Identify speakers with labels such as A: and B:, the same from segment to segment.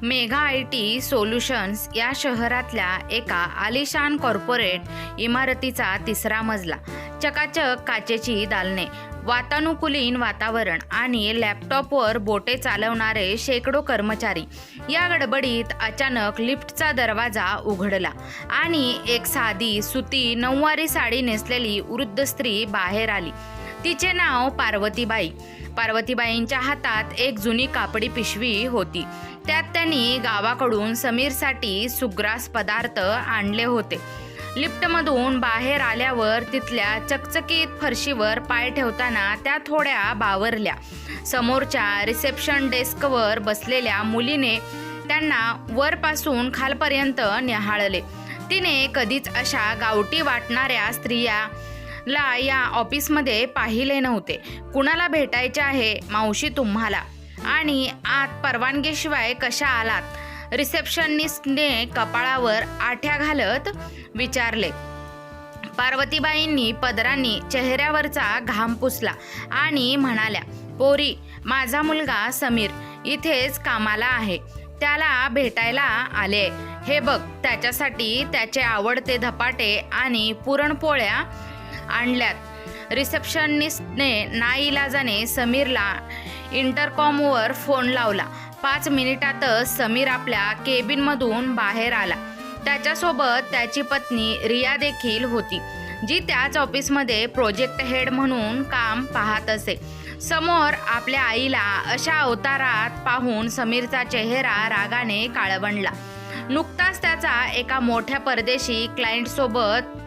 A: Mega IT solutions या शहरातल्या एका आलिशान कॉर्पोरेट इमारतीचा तिसरा मजला. चकाचक काचेची दालने, वातानुकूलित वातावरण आणि लॅपटॉपवर बोटे चालवणारे शेकडो कर्मचारी. या गडबडीत अचानक लिफ्टचा दरवाजा उघडला आणि एक साधी सुती नऊवारी साडी नेसलेली वृद्ध स्त्री बाहेर आली. तिचे नाव पार्वतीबाई. पार्वतीबाईंच्या हातात एक जुनी कापडी पिशवी होती. त्यात त्यांनी गावाकडून समीरसाठी सुग्रास पदार्थ आणले होते. लिफ्टमधून बाहेर आल्यावर तिथल्या चकचकीत फरशीवर पाय ठेवताना त्या थोड्या बावरल्या. समोरच्या रिसेप्शन डेस्कवर बसलेल्या मुलीने त्यांना वरपासून खालपर्यंत निहाळले. तिने कधीच अशा गावठी वाटणाऱ्या स्त्रियाला या ऑफिसमध्ये पाहिले नव्हते. कुणाला भेटायचे आहे मावशी तुम्हाला? आणि आत परवानगीशिवाय कशा आलात? रिसेप्शनिस्टने कपाळावर आठ्या घालत विचारले. पार्वतीबाईंनी पदरांनी चेहऱ्यावरचा घाम पुसला आणि म्हणाल्या, पोरी, माझा मुलगा समीर इथेच कामाला आहे. त्याला भेटायला आले. हे बघ, त्याच्यासाठी त्याचे आवडते धपाटे आणि पुरणपोळ्या आणल्यात. रिसेप्शनिस्टने नाईलाजाने समीरला इंटरकॉमवर फोन लावला. 5 मिनिटातच समीर आपल्या केबिनमधून बाहेर आला. त्याच्यासोबत त्याची पत्नी रिया देखील होती, जी त्याच ऑफिसमध्ये प्रोजेक्ट हेड म्हणून काम पाहत असे. समोर आपल्या आईला अशा अवतारात पाहून समीरचा चेहरा रागाने काळवंडला. नुकताच त्याचा एका मोठ्या परदेशी क्लायंटसोबत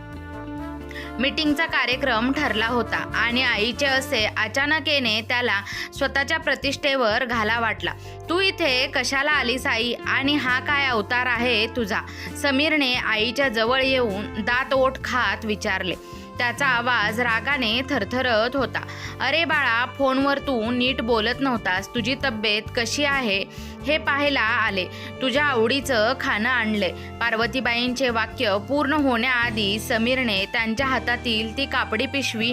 A: मीटिंगचा कार्यक्रम ठरला होता आणि आईचे असे अचानक येणे त्याला स्वतःच्या प्रतिष्ठेवर घाला वाटला. तू इथे कशाला आलीस आई, आणि हा काय अवतार आहे तुझा? समीरने आईच्या जवळ येऊन दात ओठ खात विचारले. त्याचा आवाज रागाने थरथरत होता. अरे बाळा, फोनवर तू नीट बोलत नव्हतास. तुझी तब्येत कशी आहे हे पाहायला आले. तुझ्या आवडीचं खाणं आणले. पार्वतीबाईंचे वाक्य पूर्ण होण्याआधी समीरने त्यांच्या हातातील ती कापडी पिशवी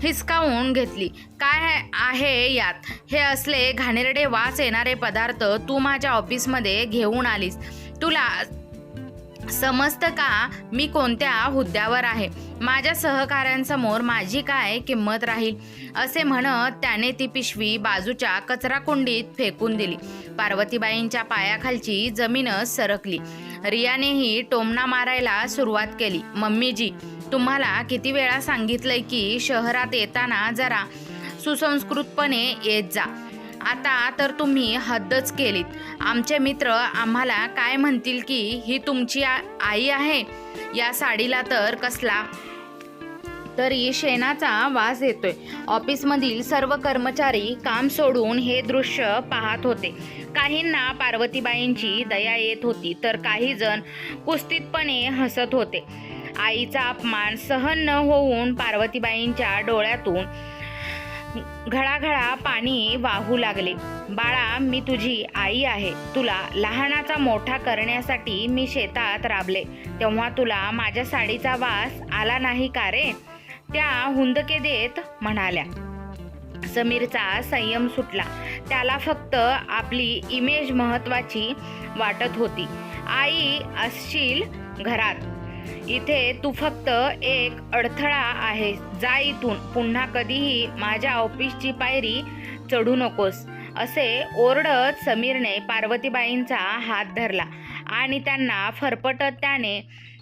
A: हिसकावून घेतली. काय आहे यात? हे असले घाणेरडे वास येणारे पदार्थ तू माझ्या ऑफिसमध्ये घेऊन आलीस? तुला समजतं का मी कोणत्या हुद्द्यावर आहे? माझ्या सहकाऱ्यांसमोर माझी काय किंमत राहील? असे म्हणत त्याने ती पिशवी बाजूच्या कचराकुंडीत फेकून दिली. पार्वतीबाईंच्या पायाखालची जमीनच सरकली. रियानेही टोमणा मारायला सुरुवात केली. मम्मीजी, तुम्हाला किती वेळा सांगितलंय की शहरात येताना जरा सुसंस्कृतपणे येत जा. आता तर तुम्ही हद्दच केलीत. आमचे मित्र आम्हाला काय म्हणतील की ही तुमची आई आहे? या साडीला तर कसला तरी शेणाचा वास येतोय. ऑफिसमधील सर्व कर्मचारी काम सोडून हे दृश्य पाहत होते. काहींना पार्वतीबाईंची दया येत होती, तर काही जण कुस्तीतपणे हसत होते. आईचा अपमान सहन न होऊन पार्वतीबाईंच्या डोळ्यातून घळाघळा पाणी वाहू लागले. बाळा, मी तुझी आई आहे. तुला लहानाचा मोठा करण्यासाठी मी शेतात राबले, तेव्हा तुला माझ्या साडीचा वास आला नाही का रे? त्या हुंदके देत म्हणाल्या. समीरचा संयम सुटला. त्याला फक्त आपली इमेज महत्वाची वाटत होती. आई असशील घरात, इथे तू फक्त एक अडथळा आहे. जा इथून. पुन्हा कधीही माझ्या ऑफिसची पायरी चढू नकोस. असे ओरडत समीरने पार्वतीबाईंचा हात धरला आणि त्यांना फरफटत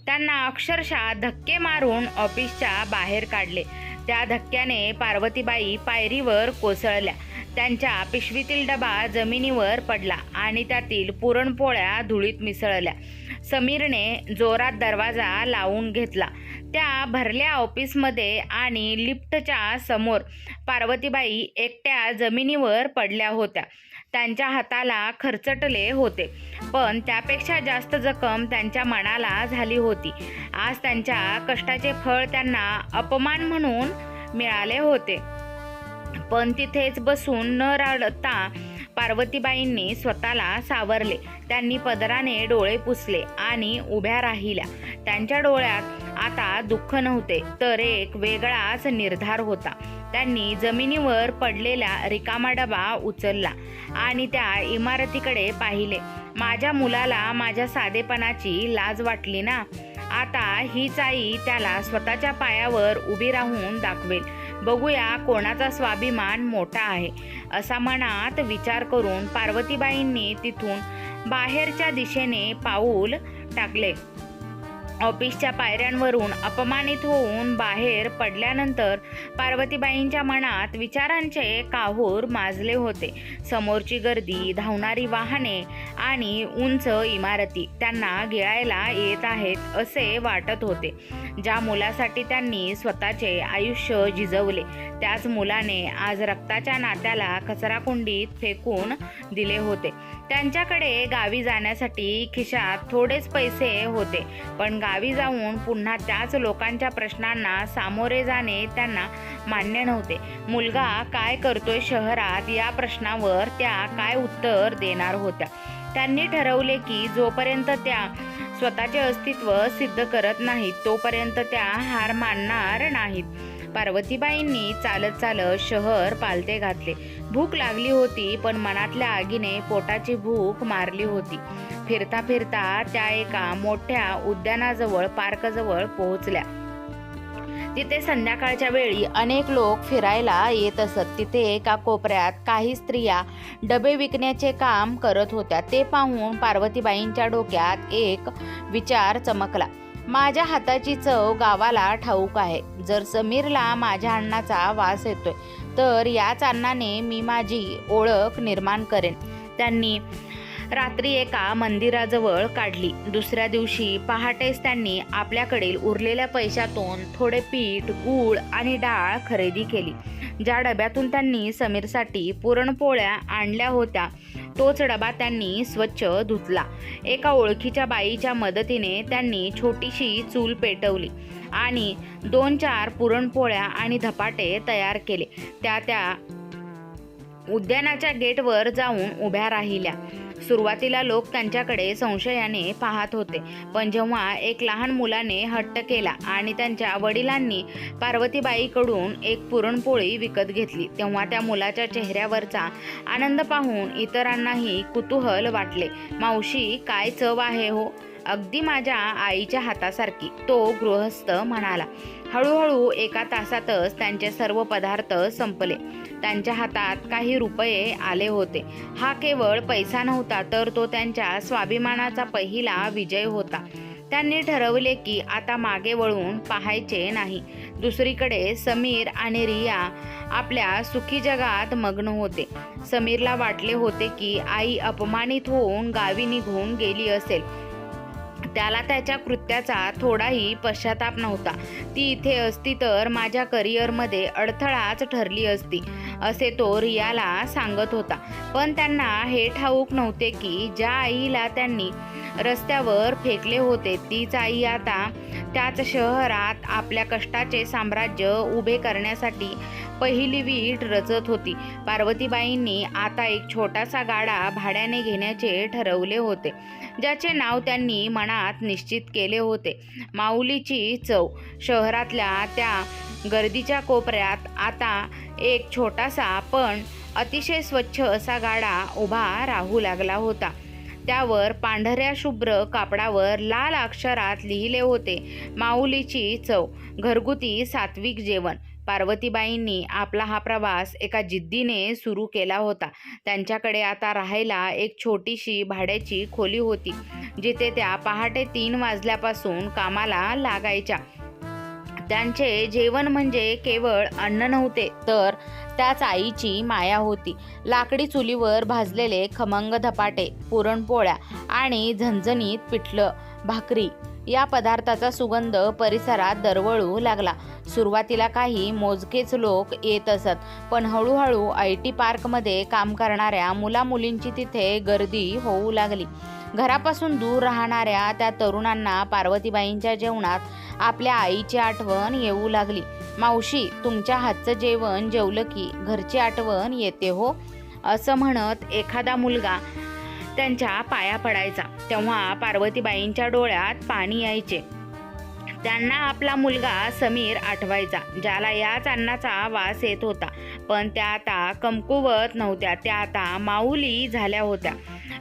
A: त्यांना अक्षरशः धक्के मारून ऑफिसच्या बाहेर काढले. त्या धक्क्याने पार्वतीबाई पायरीवर कोसळल्या. त्यांच्या पिशवीतील डबा जमिनीवर पडला आणि त्यातील पुरणपोळ्या धुळीत मिसळल्या. समीरने जोरात दरवाजा लावून घेतला. त्या भरल्या ऑफिसमध्ये आणि लिफ्टच्या समोर पार्वतीबाई एकट्या जमिनीवर पडल्या होत्या. त्यांच्या हाताला खरचटले होते, पण त्यापेक्षा जास्त जखम त्यांच्या मनाला झाली होती. आज त्यांच्या कष्टाचे फळ त्यांना अपमान म्हणून मिळाले होते. पण तिथेच बसून न रडता पार्वतीबाईंनी स्वतःला सावरले. त्यांनी पदराने डोळे पुसले आणि उभ्या राहिल्या. त्यांच्या डोळ्यात आता दुःख नव्हते, तर एक वेगळाच निर्धार होता. त्यांनी जमिनीवर पडलेला रिकामा डबा उचलला आणि त्या इमारतीकडे पाहिले. माझ्या मुलाला माझ्या साधेपणाची लाज वाटली ना. आता हीच आई त्याला स्वतःच्या पायावर उभी राहून दाखवेल. बघूया कोणाचा स्वाभिमान मोठा आहे, असा मनात विचार करून पार्वतीबाईंनी तिथून बाहेरच्या दिशेने पाऊल टाकले. ऑफिसच्या पायऱ्यांवरून अपमानित होऊन बाहेर पडल्यानंतर पार्वतीबाईंच्या मनात विचारांचे काहूर माजले होते. समोरची गर्दी, धावणारी वाहने आणि उंच इमारती त्यांना गिळायला येत आहेत असे वाटत होते. ज्या मुलासाठी त्यांनी स्वतःचे आयुष्य झिजवले, त्याच मुलाने आज रक्ताच्या नात्याला कचराकुंडीत फेकून दिले होते. त्यांच्याकडे गावी जाण्यासाठी खिशात थोडेच पैसे होते, पण गावी जाऊन पुन्हा त्याच लोकांच्या प्रश्नांना सामोरे जाणे त्यांना मान्य नव्हते. मुलगा काय करतोय शहरात, या प्रश्नावर त्या काय उत्तर देणार होत्या. त्यांनी ठरवले की जोपर्यंत त्या स्वतःचे अस्तित्व सिद्ध करत नाहीत, तोपर्यंत त्या हार मानणार नाहीत. पार्वतीबाईंनी चालत चालत शहर पालथे घातले. भूक लागली होती, पण मनातल्या आगीने पोटाची भूक मारली होती. फिरता फिरता त्या एका मोठ्या उद्यानाजवळ, पार्कजवळ पोहोचल्या. तिथे संध्याकाळच्या वेळी अनेक लोक फिरायला येत असत. तिथे एका कोपऱ्यात काही स्त्रिया डबे विकण्याचे काम करत होत्या. ते पाहून पार्वतीबाईंच्या डोक्यात एक विचार चमकला. माझ्या हाताची चव गावाला ठाऊक आहे. जर समीरला माझ्या अन्नाचा वास येतोय, तर याच अन्नाने मी माझी ओळख निर्माण करेन. त्यांनी रात्री एका मंदिराजवळ काढली. दुसऱ्या दिवशी पहाटेच त्यांनी आपल्याकडील उरलेल्या पैशातून थोडे पीठ, गूळ आणि डाळ खरेदी केली. ज्या डब्यातून त्यांनी समीरसाठी पुरणपोळ्या आणल्या होत्या, तोच डबा त्यांनी स्वच्छ धुतला. एका ओळखीच्या बाईच्या मदतीने त्यांनी छोटीशी चूल पेटवली आणि 2-4 पुरणपोळ्या आणि धपाटे तयार केले. त्या उद्यानाच्या गेटवर जाऊन उभ्या राहिल्या. सुरुवातीला लोक त्यांच्याकडे संशयाने पाहत होते, पण जेव्हा एक लहान मुलाने हट्ट केला आणि त्यांच्या वडिलांनी पार्वतीबाईकडून एक पुरणपोळी विकत घेतली, तेव्हा त्या मुलाच्या चेहऱ्यावरचा आनंद पाहून इतरांनाही कुतूहल वाटले. मावशी, काय चव आहे हो, अगदी माझ्या आईच्या हातासारखी, तो गृहस्थ म्हणाला. हळूहळू एका तासातच त्यांचे सर्व पदार्थ संपले. त्यांच्या हातात काही रुपये आले होते. हा केवळ पैसा नव्हता, तर तो त्यांच्या स्वाभिमानाचा पहिला विजय होता. त्यांनी ठरवले की आता मागे वळून पाहायचे नाही. दुसरीकडे समीर आणि रिया आपल्या सुखी जगात मग्न होते. समीरला वाटले होते की आई अपमानित होऊन गावी निघून गेली असेल. त्याला त्याच्या कृत्याचा थोडाही पश्चाताप नव्हता. ती इथे असती तर माझ्या करिअरमध्ये अडथळाच ठरली असती, असे तो रियाला सांगत होता. पण त्यांना हे ठाऊक नव्हते की ज्या आईला त्यांनी रस्त्यावर फेकले होते, तीच आई आता त्याच शहरात आपल्या कष्टाचे साम्राज्य उभे करण्यासाठी पहिली वीट रचत होती. पार्वतीबाईंनी आता एक छोटासा गाडा भाड्याने घेण्याचे ठरवले होते, ज्याचे नाव त्यांनी मनात निश्चित केले होते, माऊलीची चव. शहरातल्या त्या गर्दीच्या कोपऱ्यात आता एक छोटासा पण अतिशय स्वच्छ असा गाडा उभा राहू लागला होता. त्यावर पांढऱ्या शुभ्र कापडावर लाल अक्षरात लिहिले होते, माऊलीची चव, घरगुती सात्विक जेवण. पार्वतीबाईंनी आपला हा प्रवास एका जिद्दीने सुरू केला होता. त्यांच्याकडे आता राहायला एक छोटीशी भाड्याची खोली होती, जिथे त्या पहाटे 3 वाजल्यापासून कामाला लागायच्या. त्यांचे जेवण म्हणजे केवळ अन्न नव्हते, तर त्याच आईची माया होती. लाकडी चुलीवर भाजलेले खमंग धपाटे, पुरणपोळ्या आणि झणझणीत पिठलं भाकरी या पदार्थाचा सुगंध परिसरात दरवळू लागला. सुरुवातीला काही मोजकेच लोक येत असत, पण हळूहळू IT पार्कमध्ये काम करणाऱ्या मुलामुलींची तिथे गर्दी होऊ लागली. घरापासून दूर राहणाऱ्या त्या तरुणांना पार्वतीबाईंच्या जेवणात आपल्या आईची आठवण येऊ लागली. मावशी, तुमच्या हातचं जेवण जेवलं की घरची आठवण येते हो, असं म्हणत एखादा मुलगा त्यांच्या पाया पडायचा. तेव्हा पार्वतीबाईंच्या डोळ्यात पाणी यायचे. त्यांना आपला मुलगा समीर आठवायचा, ज्याला याच अन्नाचा वास येत होता. पण त्या आता कमकुवत नव्हत्या, त्या आता माऊली झाल्या होत्या.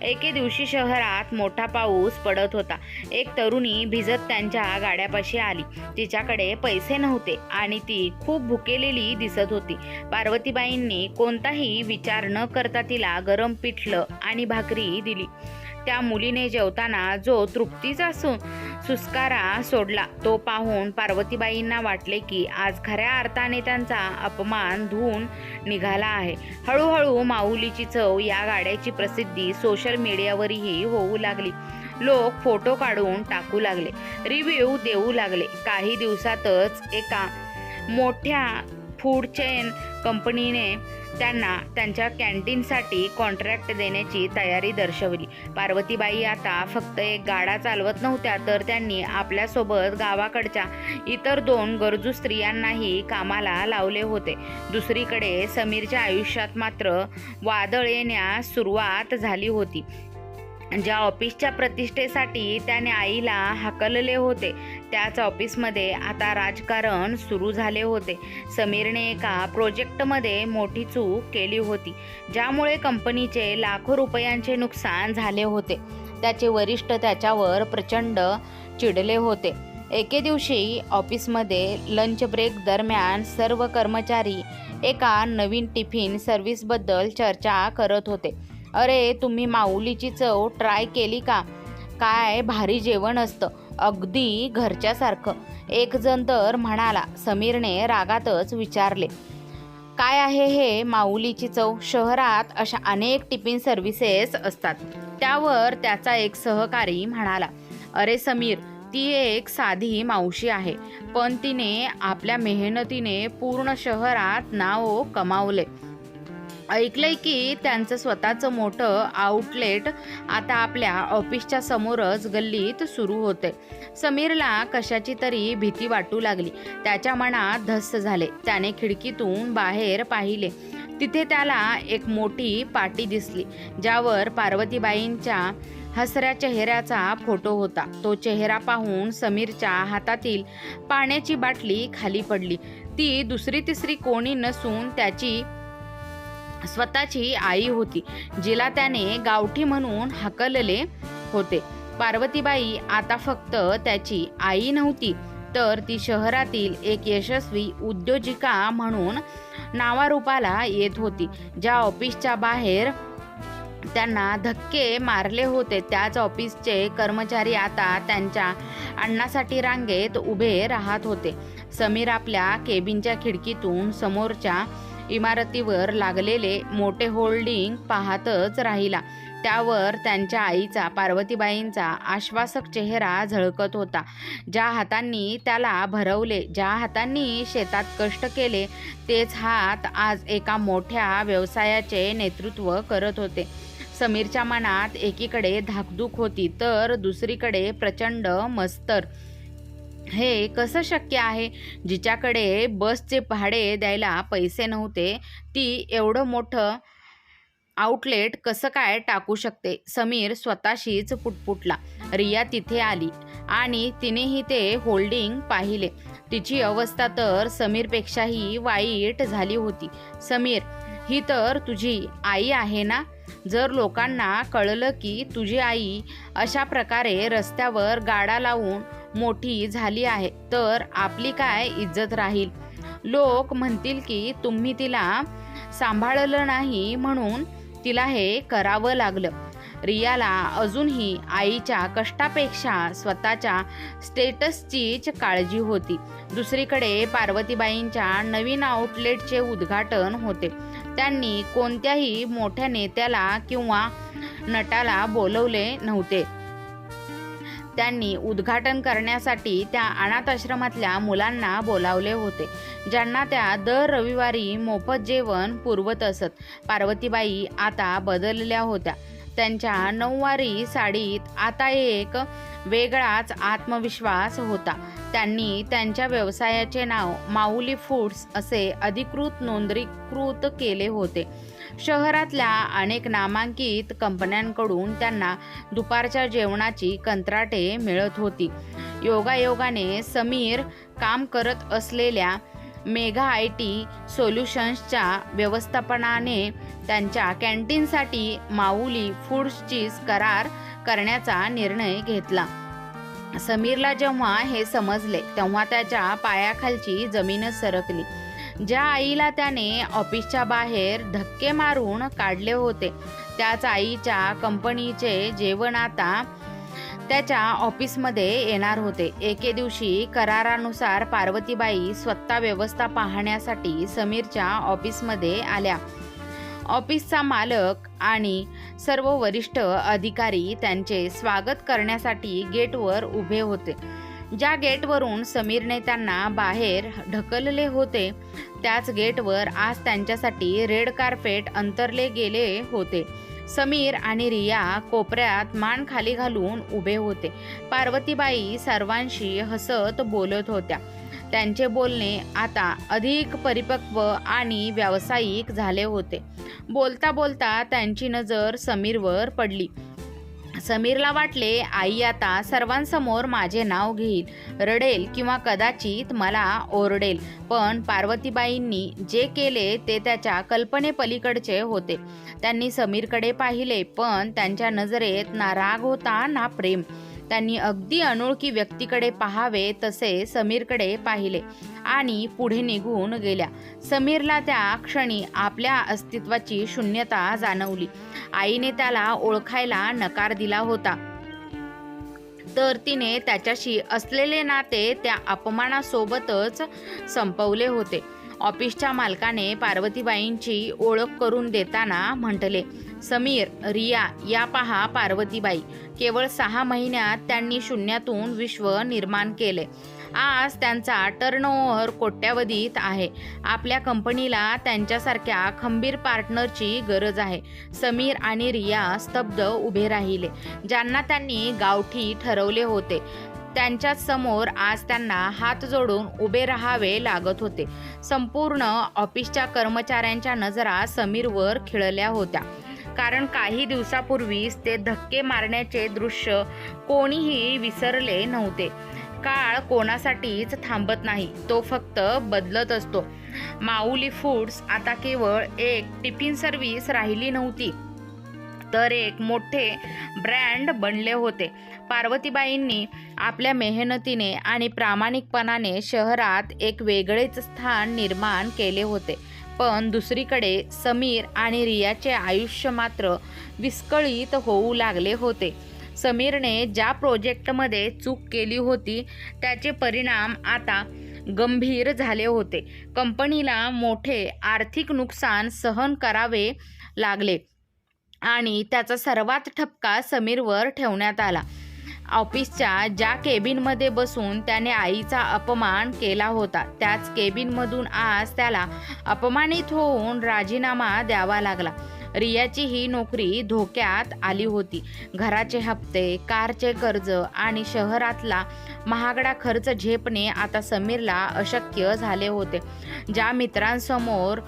A: एके दिवशी शहरात मोठा पाऊस पडत होता. एक तरुणी भिजत त्यांच्या गाड्यापाशी आली. तिच्याकडे पैसे नव्हते आणि ती खूप भुकेलेली दिसत होती. पार्वतीबाईंनी कोणताही विचार न करता तिला गरम पिठलं आणि भाकरी दिली. त्या मुलीने जेवताना जो तृप्तीचा सुस्कारा सोडला तो पाहून पार्वतीबाईंना वाटले की आज खऱ्या अर्थाने त्यांचा अपमान धुवून निघाला आहे. हळूहळू माऊलीची चव या गाड्याची प्रसिद्धी सोशल मीडियावरही होऊ लागली. लोक फोटो काढून टाकू लागले, रिव्ह्यू देऊ लागले. काही दिवसातच एका मोठ्या फूड चेन कंपनीने त्यांना त्यांच्या कॅन्टीनसाठी कॉन्ट्रॅक्ट देण्याची तयारी दर्शवली. पार्वतीबाई आता फक्त एक गाडा चालवत नव्हत्या, तर त्यांनी आपल्यासोबत गावाकडच्या इतर 2 गरजू स्त्रियांनाही कामाला लावले होते. दुसरीकडे समीरच्या आयुष्यात मात्र वादळ येण्यास सुरुवात झाली होती. ज्या ऑफिसच्या प्रतिष्ठेसाठी त्याने आईला हाकलले होते, त्याच ऑफिसमध्ये आता राजकारण सुरू झाले होते. समीरने एका प्रोजेक्टमध्ये मोठी चूक केली होती, ज्यामुळे कंपनीचे लाखो रुपयांचे नुकसान झाले होते. त्याचे वरिष्ठ त्याच्यावर प्रचंड चिडले होते. एके दिवशी ऑफिसमध्ये लंच ब्रेक दरम्यान सर्व कर्मचारी एका नवीन टिफिन सर्व्हिसबद्दल चर्चा करत होते. अरे, तुम्ही माऊलीची चव ट्राय केली का? काय भारी जेवण असतं, अगदी घरच्यासारखं, एक जण तर म्हणाला. समीरने रागातच विचारले, काय आहे हे माऊलीची चव? शहरात अशा अनेक टिफिन सर्व्हिसेस असतात. त्यावर त्याचा एक सहकारी म्हणाला, अरे समीर, ती एक साधी मावशी आहे, पण तिने आपल्या मेहनतीने पूर्ण शहरात नाव कमावले. ऐकलंय की त्यांचं स्वतःचं मोठं आउटलेट आता आपल्या ऑफिसच्या समोरच गल्लीत सुरू होते. समीरला कशाची तरी भीती वाटू लागली. त्याच्या मनात धस्स झाले. त्याने खिडकीतून बाहेर पाहिले. तिथे त्याला एक मोठी पाटी दिसली, ज्यावर पार्वतीबाईंच्या हसऱ्या चेहऱ्याचा फोटो होता. तो चेहरा पाहून समीरच्या हातातील पाण्याची बाटली खाली पडली. ती दुसरी तिसरी कोणी नसून त्याची स्वतःची आई होती, जिला त्याने गावठी म्हणून हाकलले होते. पार्वतीबाई आता फक्त त्याची आई नव्हती, तर ती शहरातील एक यशस्वी उद्योजिका म्हणून नावारूपाला येत होती. ज्या ऑफिसच्या बाहेर त्यांना धक्के मारले होते, त्याच ऑफिसचे कर्मचारी आता त्यांच्या अन्नासाठी रांगेत उभे राहत होते. समीर आपल्या केबिनच्या खिडकीतून समोरच्या इमारतीवर लागलेले मोठे होल्डिंग पाहतच राहिला. त्यावर त्यांच्या आईचा, पार्वतीबाईंचा आश्वासक चेहरा झळकत होता. ज्या हातांनी त्याला भरवले, ज्या हातांनी शेतात कष्ट केले, तेच हात आज एका मोठ्या व्यवसायाचे नेतृत्व करत होते. समीरच्या मनात एकीकडे धाकधूक होती, तर दुसरीकडे प्रचंड मत्सर. हे कसं शक्य आहे? जिच्याकडे बसचे भाडे द्यायला पैसे नव्हते, ती एवढं मोठं आउटलेट कसं काय टाकू शकते? समीर स्वतःशीच पुटपुटला. रिया तिथे आली आणि तिनेही ते होल्डिंग पाहिले. तिची अवस्था तर समीरपेक्षाही वाईट झाली होती. समीर, ही तर तुझी आई आहे ना? जर लोकांना कळलं की तुझी आई अशा प्रकारे रस्त्यावर गाडा लावून मोठी झाली आहे, तर आपली काय इज्जत राहील? लोक म्हणतील की तुम्ही तिला सांभाळलं नाही म्हणून तिला हे करावं लागलं. रियाला अजूनही आईच्या कष्टापेक्षा स्वतःच्या स्टेटसचीच काळजी होती. दुसरीकडे पार्वतीबाईंच्या नवीन आउटलेटचे उद्घाटन होते. त्यांनी कोणत्याही मोठ्या नेत्याला किंवा नटाला बोलवले नव्हते. त्यांनी उद्घाटन करण्यासाठी त्या अनाथ आश्रमातल्या मुलांना बोलावले होते, ज्यांना त्या दर रविवारी मोफत जेवण पुरवत असत. पार्वतीबाई आता बदलल्या होत्या. त्यांच्या नऊवारी साडीत आता एक वेगळाच आत्मविश्वास होता. त्यांनी त्यांच्या व्यवसायाचे नाव माऊली फूड्स असे अधिकृत नोंदणीकृत केले होते. शहरातल्या अनेक नामांकित कंपन्यांकडून त्यांना दुपारच्या जेवणाची कंत्राटे मिळत होती. योगायोगाने समीर काम करत असलेल्या मेगा IT सोल्युशन्सच्या व्यवस्थापनाने त्यांच्या कॅन्टीनसाठी माऊली फूड्सची करार करण्याचा निर्णय घेतला. समीरला जेव्हा हे समजले तेव्हा त्याच्या पायाखालची जमीनच सरकली. ज्या आईला त्याने ऑफिसच्या बाहेर धक्के मारून काढले होते त्याच आईच्या कंपनीचे जेवण आता त्याच्या ऑफिसमध्ये येणार होते. एके दिवशी करारानुसार पार्वतीबाई स्वतः व्यवस्था पाहण्यासाठी समीरच्या ऑफिसमध्ये आल्या. ऑफिसचा मालक आणि सर्व वरिष्ठ अधिकारी त्यांचे स्वागत करण्यासाठी गेटवर उभे होते. ज्या गेटवरून समीरने त्यांना बाहेर ढकलले होते त्याच गेटवर आज त्यांच्यासाठी रेड कार्पेट अंतरले गेले होते. समीर आणि रिया कोपऱ्यात मान खाली घालून उभे होते. पार्वतीबाई सर्वांशी हसत बोलत होत्या. त्यांचे बोलणे आता अधिक परिपक्व आणि व्यावसायिक झाले होते. बोलता बोलता त्यांची नजर समीरवर पडली. समीरला वाटले आई आता सर्वांसमोर माझे नाव घेईल, रडेल किंवा कदाचित मला ओरडेल. पण पार्वतीबाईंनी जे केले ते त्याच्या कल्पनेपलीकडचे होते. त्यांनी समीरकडे पाहिले पण त्यांच्या नजरेत ना राग होता ना प्रेम. त्यांनी अगदी अनोळखी व्यक्तीकडे पाहावे तसे समीरकडे पाहिले आणि पुढे निघून गेल्या. समीरला त्या क्षणी आपल्या अस्तित्वाची शून्यता जाणवली. आईने त्याला ओळखायला नकार दिला होता तर तिने त्याच्याशी असलेले नाते त्या अपमानासोबतच संपवले होते. ऑफिसच्या मालकाने पार्वतीबाईंची ओळख करून देताना म्हटले, समीर, रिया, या पहा पार्वतीबाई. केवळ 6 महिन्यात त्यांनी शून्यातून विश्व निर्माण केले. आज त्यांचा टर्नओव्हर कोट्यावधीत आहे. आपल्या कंपनीला त्यांच्यासारख्या खंबीर पार्टनरची गरज आहे. समीर आणि रिया स्तब्ध उभे राहिले. ज्यांना त्यांनी गावठी ठरवले होते त्यांच्या समोर आज त्यांना हात जोडून उभे राहावे लागत होते. संपूर्ण ऑफिसच्या कर्मचाऱ्यांच्या नजरा समीरवर खिळल्या होत्या. कारण काही दिवसापूर्वीच ते धक्के मारण्याचे दृश्य कोणीही विसरले नव्हते. काळ कोणासाठीच थांबत नाही, तो फक्त बदलत असतो. माऊली फूड्स आता केवळ एक टिफिन सर्व्हिस राहिली नव्हती तर एक मोठे ब्रँड बनले होते. पार्वतीबाईंनी आपल्या मेहनतीने आणि प्रामाणिकपणाने शहरात एक वेगळेच स्थान निर्माण केले होते. पण दुसरीकडे समीर आणि रियाचे आयुष्य मात्र विस्कळीत होऊ लागले होते. समीरने ज्या प्रोजेक्टमध्ये चूक केली होती त्याचे परिणाम आता गंभीर झाले होते. कंपनीला मोठे आर्थिक नुकसान सहन करावे लागले आणि त्याचा सर्वात ठपका समीरवर ठेवण्यात आला. ऑफिसच्या ज्या केबिनमध्ये बसून त्याने आईचा अपमान केला होता त्याच केबिनमधून आज त्याला अपमानित होऊन राजीनामा द्यावा लागला. रियाची ही नोकरी धोक्यात आली होती. घराचे हप्ते, कारचे कर्ज आणि शहरातला महागडा खर्च झेपणे आता समीरला अशक्य झाले होते. ज्या मित्रांसमोर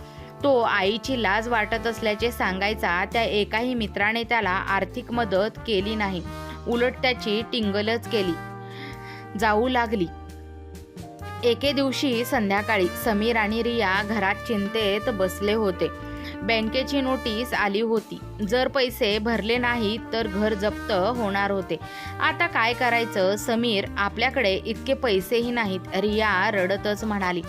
A: तो आईची लाज वाटत असल्याचे सांगायचा त्या एकाही मित्राने त्याला आर्थिक मदत केली नाही. उलट त्याची टिंगलच केली जाऊ लागली. एके दिवशी संध्याकाळी समीर आणि रिया घरात चिंतेत बसले होते. बँकेची नोटीस आली होती. जर पैसे भरले नाहीत तर घर जप्त होणार होते. आता काय करायचं समीर, आपल्याकडे इतके पैसेही नाहीत, रिया रडतच म्हणाली.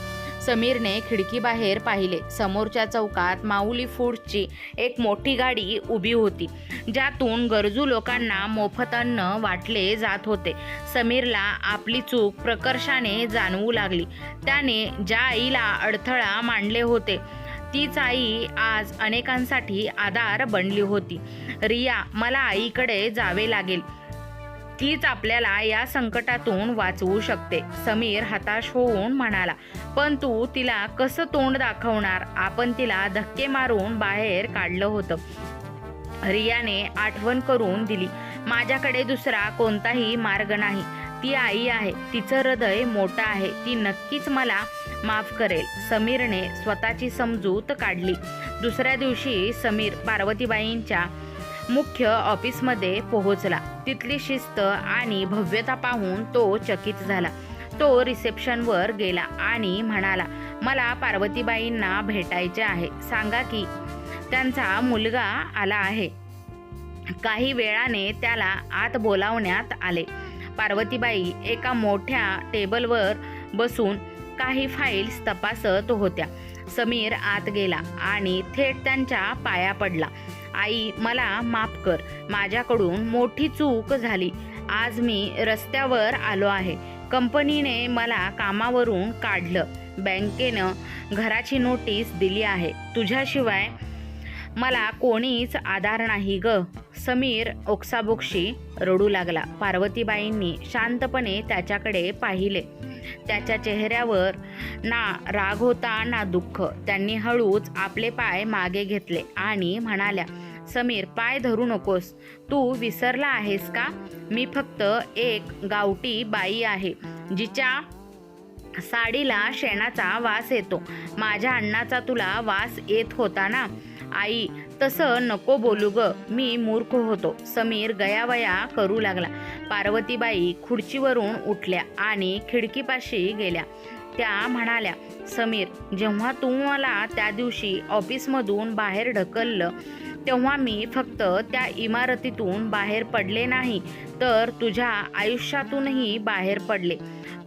A: समीरने खिडकीबाहेर पाहिले. समोरच्या चौकात माऊली फूड्सची एक मोठी गाडी उभी होती ज्यातून गरजू लोकांना मोफत अन्न वाटले जात होते. समीरला आपली चूक प्रकर्षाने जाणवू लागली. त्याने ज्या आईला अडथळा मांडले होते तीच आई आज अनेकांसाठी आधार बनली होती. रिया, मला आईकडे जावे लागेल, तीच आपल्याला या संकटातून वाचवू शकते, समीर हताश होऊन म्हणाला. पण तू तिला कसं तोंड दाखवणार? आपण तिला धक्के मारून बाहेर काढलं होतं. रियाने आठवण करून दिली. माझ्याकडे दुसरा कोणताही मार्ग नाही. ती आई आहे, तिचं हृदय मोठं आहे, ती नक्कीच मला माफ करेल. समीरने स्वतःची समजूत काढली. दुसऱ्या दिवशी समीर पार्वतीबाईंच्या मुख्य ऑफिसमध्ये पोहोचला. तिथली शिस्त आणि भव्यता पाहून तो चकित झाला. तो रिसेप्शनवर गेला आणि म्हणाला, मला पार्वतीबाईंना भेटायचे आहे. सांगा की त्यांचा मुलगा आला आहे. काही वेळाने त्याला आत बोलावण्यात आले. पार्वतीबाई एका मोठ्या टेबलवर बसून काही फाईल्स तपासत होत्या. समीर आत गेला आणि थेट त्यांच्या पाया पडला. आई, मला माफ कर. माझ्याकडून मोठी चूक झाली. आज मी रस्त्यावर आलो आहे. कंपनीने मला कामावरून काढलं. बँकेनं घराची नोटीस दिली आहे. तुझ्याशिवाय मला कोणीच आधार नाही ग. समीर ओक्साबोक्शी रडू लागला. पार्वतीबाईंनी शांतपणे त्याच्याकडे पाहिले. त्याच्या चेहऱ्यावर ना राग होता ना दुःख. त्यांनी हळूच आपले पाय मागे घेतले आणि म्हणाल्या, समीर, पाय धरू नकोस. तू विसरला आहेस का? मी फक्त एक गावठी बाई आहे जिच्या साडीला शेणाचा वास येतो. माझ्या अन्नाचा तुला वास येत होता ना? आई, तसं नको बोलू ग. मी मूर्ख होतो. समीर गयावया करू लागला. पार्वतीबाई खुर्चीवरून उठल्या आणि खिडकीपाशी गेल्या. त्या म्हणाल्या, समीर, जेव्हा तू मला त्या दिवशी ऑफिसमधून बाहेर ढकललं तेव्हा मी फक्त त्या इमारतीतून बाहेर पडले नाही तर तुझ्या आयुष्यातूनही बाहेर पडले.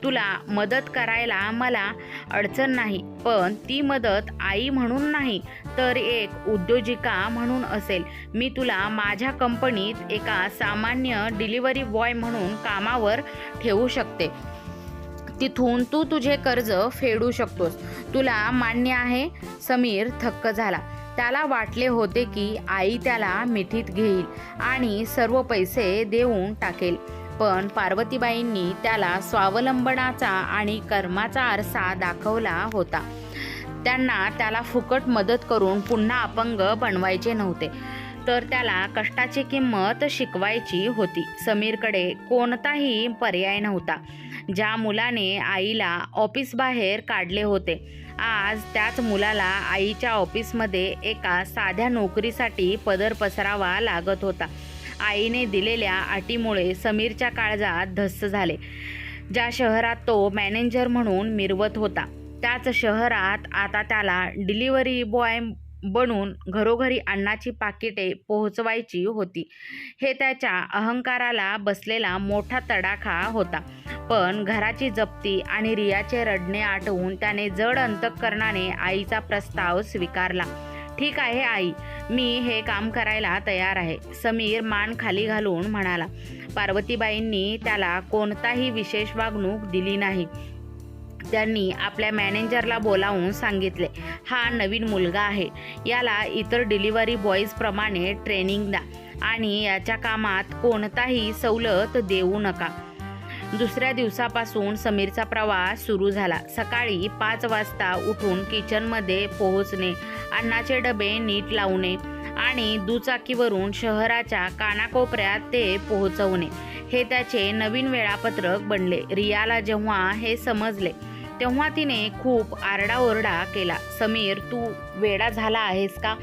A: तुला मदत करायला मला अडचण नाही, पण ती मदत आई म्हणून नाही तर एक उद्योजिका म्हणून असेल. मी तुला माझ्या कंपनीत एका सामान्य डिलिव्हरी बॉय म्हणून कामावर ठेवू शकते. तिथून तू तुझे कर्ज फेडू शकतोस. तुला मान्य आहे? समीर थक्क झाला. त्याला वाटले होते की आई त्याला मिठीत घेईल आणि सर्व पैसे देऊन टाकेल. पण पार्वतीबाईंनी त्याला स्वावलंबनाचा आणि कर्माचा आरसा दाखवला होता. त्यांना त्याला फुकट मदत करून पुन्हा अपंग बनवायचे नव्हते, तर त्याला कष्टाची किंमत शिकवायची होती. समीरकडे कोणताही पर्याय नव्हता. ज्या मुलाने आईला ऑफिसबाहेर काढले होते, आज त्याच मुलाला आईच्या ऑफिसमध्ये एका साध्या नोकरीसाठी पदर पसरावा लागत होता. आईने दिलेल्या अटीमुळे समीरच्या काळजात धस्स झाले. ज्या शहरात तो मॅनेजर म्हणून मिरवत होता, त्याच शहरात आता त्याला डिलिव्हरी बॉय बनून घरोघरी अन्नाची पाकिटे पोहोचवायची होती. हे त्याच्या अहंकाराला बसलेला मोठा तडाखा होता. पण घराची जप्ती आणि रियाचे रडणे आठवून त्याने जड अंतःकरणाने आईचा प्रस्ताव स्वीकारला. ठीक आहे आई, मी हे काम करायला तयार आहे. समीर मान खाली घालून म्हणाला. पार्वतीबाईंनी त्याला कोणताही विशेष वागणूक दिली नाही. त्यांनी आपल्या मॅनेजरला बोलावून सांगितले, हा नवीन मुलगा आहे. याला इतर डिलिव्हरी बॉईजप्रमाणे ट्रेनिंग द्या आणि याच्या कामात कोणताही सवलत देऊ नका. दुसऱ्या दिवसापासून समीरचा प्रवास सुरू झाला. सकाळी 5 वाजता उठून किचनमध्ये पोहोचणे, अन्नाचे डबे नीट लावणे आणि दुचाकीवरून शहराच्या कानाकोपऱ्यात ते पोहोचवणे हे त्याचे नवीन वेळापत्रक बनले. रियाला जेव्हा हे समजले तेव्हा तिने खूप आरडाओरडा केला. समीर, तू वेडा झाला आहेस का?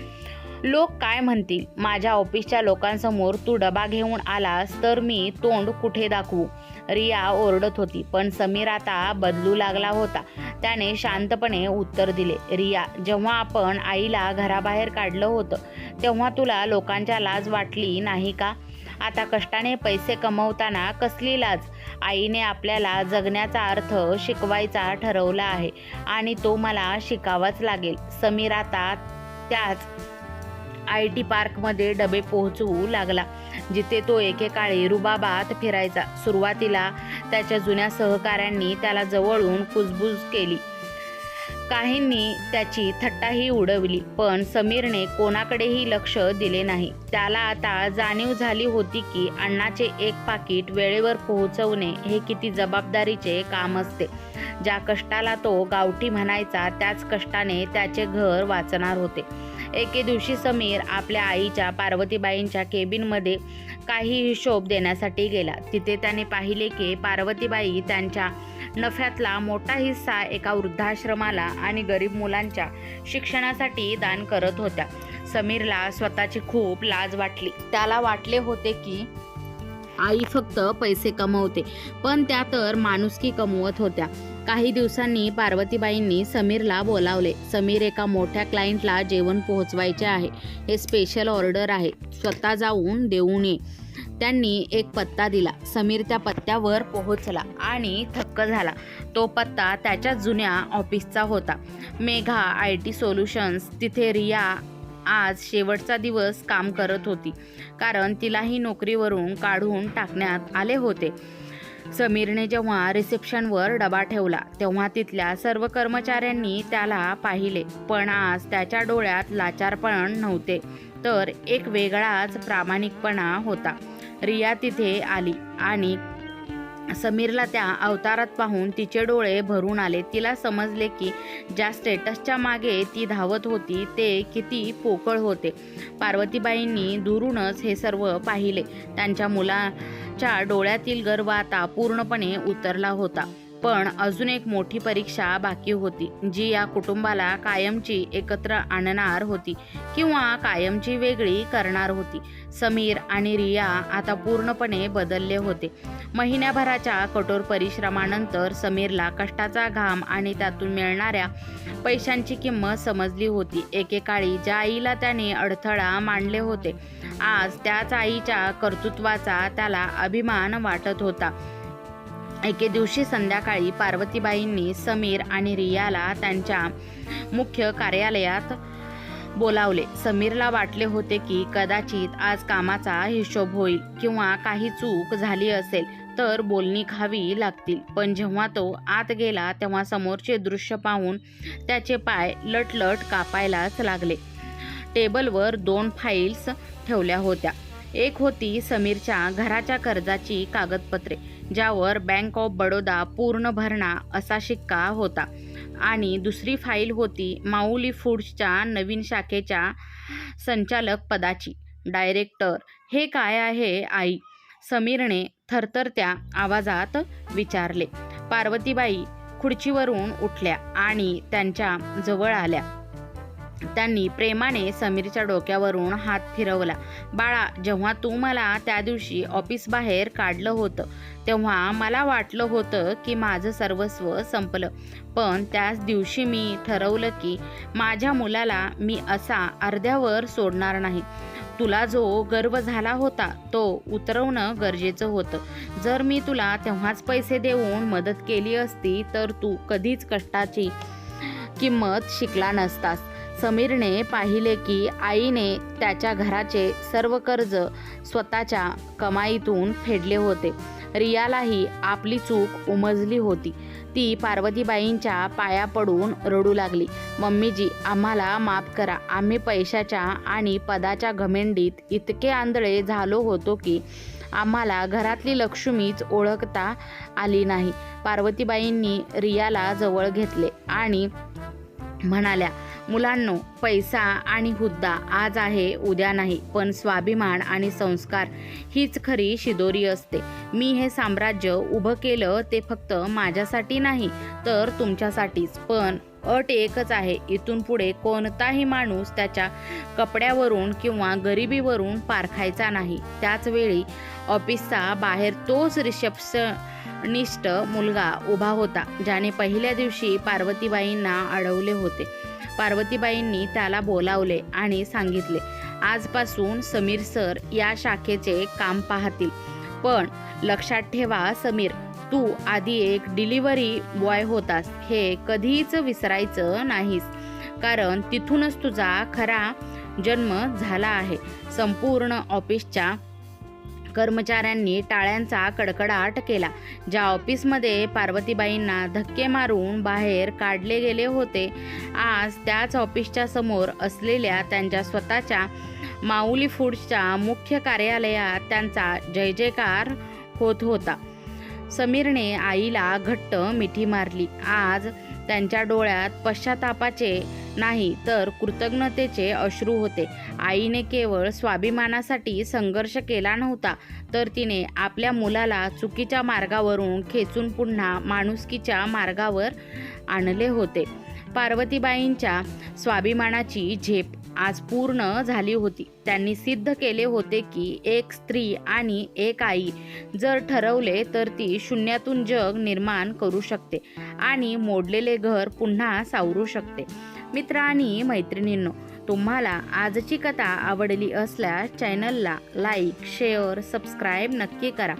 A: लोक काय म्हणतील? माझ्या ऑफिसच्या लोकांसमोर तू डबा घेऊन आलास तर मी तोंड कुठे दाखवू? रिया ओरडत होती. पण समीर आता बदलू लागला होता. त्याने शांतपणे उत्तर दिले, रिया, जेव्हा आपण आईला घराबाहेर काढलं होतं तेव्हा तुला लोकांच्या लाज वाटली नाही का? आता कष्टाने पैसे कमवताना कसली लाज? आईने आपल्याला जगण्याचा अर्थ शिकवायचा ठरवला आहे आणि तो मला शिकावाच लागेल. समीर आता त्याच IT पार्कमध्ये डबे पोहोचवू लागला जिथे तो एकेकाळी रुबाबात फिरायचा. सुरुवातीला त्याच्या जुन्या सहकाऱ्यांनी त्याला जवळून कुजबूज केली. काहींनी त्याची थट्टाही उडवली, पण समीरने कोणाकडेही लक्ष दिले नाही. त्याला आता जाणीव झाली होती की अन्नाचे एक पाकीट वेळेवर पोहोचवणे हे किती जबाबदारीचे काम असते. ज्या कष्टाला तो गावठी म्हणायचा त्याच कष्टाने त्याचे घर वाचणार होते. एके दिवशी समीर आपल्या आईच्या पार्वतीबाईंच्या केबिनमध्ये काही हिशोब देण्यासाठी गेला. तिथे त्याने पाहिले की पार्वतीबाई त्यांच्या नफ्यातला मोठा हिस्सा एका वृद्धाश्रमाला आणि गरीब मुलांच्या शिक्षणासाठी दान करत होत्या. समीरला स्वतःची खूप लाज वाटली. त्याला वाटले होते की आई फक्त पैसे कमवते, पण त्या तर माणुसकी कमवत होत्या. काही दिवसांनी पार्वतीबाईंनी समीरला बोलावले. समीर, एका मोठ्या क्लायंटला जेवण पोहोचवायचे आहे. हे स्पेशल ऑर्डर आहे, स्वतः जाऊन देऊन ये. त्यांनी एक पत्ता दिला. समीर त्या पत्त्यावर पोहोचला आणि थक्क झाला. तो पत्ता त्याच्या जुन्या ऑफिसचा होता. Megha IT solutions. तिथे रिया आज शेवटचा दिवस काम करत होती, कारण तिलाही नोकरीवरून काढून टाकण्यात आले होते. समीरने जेव्हा रिसेप्शनवर डबा ठेवला तेव्हा तिथल्या सर्व कर्मचाऱ्यांनी त्याला पाहिले, पण आज त्याच्या डोळ्यात लाचारपण नव्हते, तर एक वेगळाच प्रामाणिकपणा होता. रिया तिथे आली आणि समीरला त्या अवतारात पाहून तिचे डोळे भरून आले. तिला समजले की ज्या स्टेटसच्या मागे ती धावत होती ते किती पोकळ होते. पार्वतीबाईंनी दुरूनच हे सर्व पाहिले. त्यांच्या मुलाच्या डोळ्यातील गर्व आता पूर्णपणे उतरला होता. पण अजून एक मोठी परीक्षा बाकी होती, जी या कुटुंबाला कायमची एकत्र आणणार होती किंवा कायमची वेगळी करणार होती. समीर आणि रिया आता पूर्णपणे बदलले होते. महिन्याभराच्या कठोर परिश्रमानंतर समीरला कष्टाचा घाम आणि त्यातून मिळणाऱ्या पैशांची किंमत समजली होती. एकेकाळी ज्या आईला त्याने अडथळा मानले होते, आज त्याच आईच्या कर्तृत्वाचा त्याला अभिमान वाटत होता. एके दिवशी संध्याकाळी पार्वतीबाईंनी समीर आणि रियाला त्यांच्या मुख्य कार्यालयात बोलावले. समीरला वाटले होते की कदाचित आज कामाचा हिशोब होईल किंवा काही चूक झाली असेल तर बोलणी खावी लागतील. पण जेव्हा तो आत गेला तेव्हा समोरचे दृश्य पाहून त्याचे पाय लटलट कापायलाच लागले. टेबलवर 2 फाईल्स ठेवल्या होत्या. एक होती समीरच्या घराच्या कर्जाची कागदपत्रे, ज्यावर बँक ऑफ बडोदा पूर्ण भरणा असा शिक्का होता, आणि दुसरी फाईल होती माऊली फूड्सच्या नवीन शाखेच्या संचालक पदाची. डायरेक्टर, हे काय आहे आई? समीरने थरथरत्या आवाजात विचारले. पार्वतीबाई खुर्चीवरून उठल्या आणि त्यांच्या जवळ आल्या. त्यांनी प्रेमाने समीरच्या डोक्यावरून हात फिरवला. बाळा, जेव्हा तू मला त्या दिवशी ऑफिस बाहेर काढलं होतं तेव्हा मला वाटलं होतं की माझं सर्वस्व संपलं. पण त्याच दिवशी मी ठरवलं की माझ्या मुलाला मी असा अर्ध्यावर सोडणार नाही. तुला जो गर्व झाला होता तो उतरवणं गरजेचं होतं. जर मी तुला तेव्हाच पैसे देऊन मदत केली असती तर तू कधीच कष्टाची किंमत शिकला नसतास. समीरने पाहिले की आईने त्याच्या घराचे सर्व कर्ज स्वतःच्या कमाईतून फेडले होते. रियालाही आपली चूक उमजली होती. ती पार्वतीबाईंच्या पाया पडून रडू लागली. मम्मीजी, आम्हाला माफ करा. आम्ही पैशाच्या आणि पदाच्या घमेंडीत इतके आंधळे झालो होतो की आम्हाला घरातली लक्ष्मीच ओळखता आली नाही. पार्वतीबाईंनी रियाला जवळ घेतले आणि म्हणाल्या, मुलांनो, पैसा आणि हुद्दा आज आहे उद्या नाही, पण स्वाभिमान आणि संस्कार हीच खरी शिदोरी असते. मी हे साम्राज्य उभं केलं ते फक्त माझ्यासाठी नाही तर तुमच्यासाठीच. पण अट एकच आहे, इथून पुढे कोणताही माणूस त्याच्या कपड्यावरून किंवा गरिबीवरून पारखायचा नाही. त्याच वेळी ऑफिसचा बाहेर तोच रिसेप्शनिस्ट मुलगा उभा होता ज्याने पहिल्या दिवशी पार्वतीबाईंना अडवले होते. पार्वतीबाईंनी त्याला बोलावले आणि सांगितले, आजपासून समीर सर या शाखेचे काम पाहतील. पण लक्षात ठेवा समीर, तू आधी एक डिलिव्हरी बॉय होतास हे कधीच विसरायचं नाहीस, कारण तिथूनच तुझा खरा जन्म झाला आहे. संपूर्ण ऑफिसच्या कर्मचाऱ्यांनी टाळ्यांचा कडकडाट केला. ज्या ऑफिसमध्ये पार्वतीबाईंना धक्के मारून बाहेर काढले गेले होते, आज त्याच ऑफिसच्या समोर असलेल्या त्यांच्या स्वतःच्या माऊली फूड्सच्या मुख्य कार्यालयात त्यांचा जय जयकार होत होता. समीरने आईला घट्ट मिठी मारली. आज त्यांच्या डोळ्यात पश्चातापाचे नाही तर कृतज्ञतेचे अश्रू होते. आईने केवळ स्वाभिमानासाठी संघर्ष केला नव्हता, तर तिने आपल्या मुलाला चुकीच्या मार्गावरून खेचून पुन्हा माणुसकीच्या मार्गावर आणले होते. पार्वतीबाईंच्या स्वाभिमानाची झेप आज पूर्ण झाली होती. त्यांनी सिद्ध केले होते की एक स्त्री आणि एक आई जर ठरवले तर ती शून्यातून जग निर्माण करू शकते आणि मोडलेले घर पुन्हा सावरू शकते. मित्र आणि मैत्रिणींनो, तुम्हाला आजची कथा आवडली असल्यास चॅनलला लाईक, शेअर, सबस्क्राईब नक्की करा.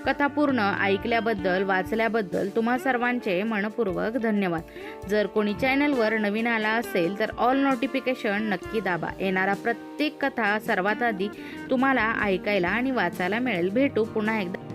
A: कथा पूर्ण ऐकल्याबद्दल, वाचल्याबद्दल तुम्हा सर्वांचे मनपूर्वक धन्यवाद. जर कोणी चॅनलवर नवीन आला असेल तर ऑल नोटिफिकेशन नक्की दाबा. येणारा प्रत्येक कथा सर्वात आधी तुम्हाला ऐकायला आणि वाचायला मिळेल. भेटू पुन्हा एकदा.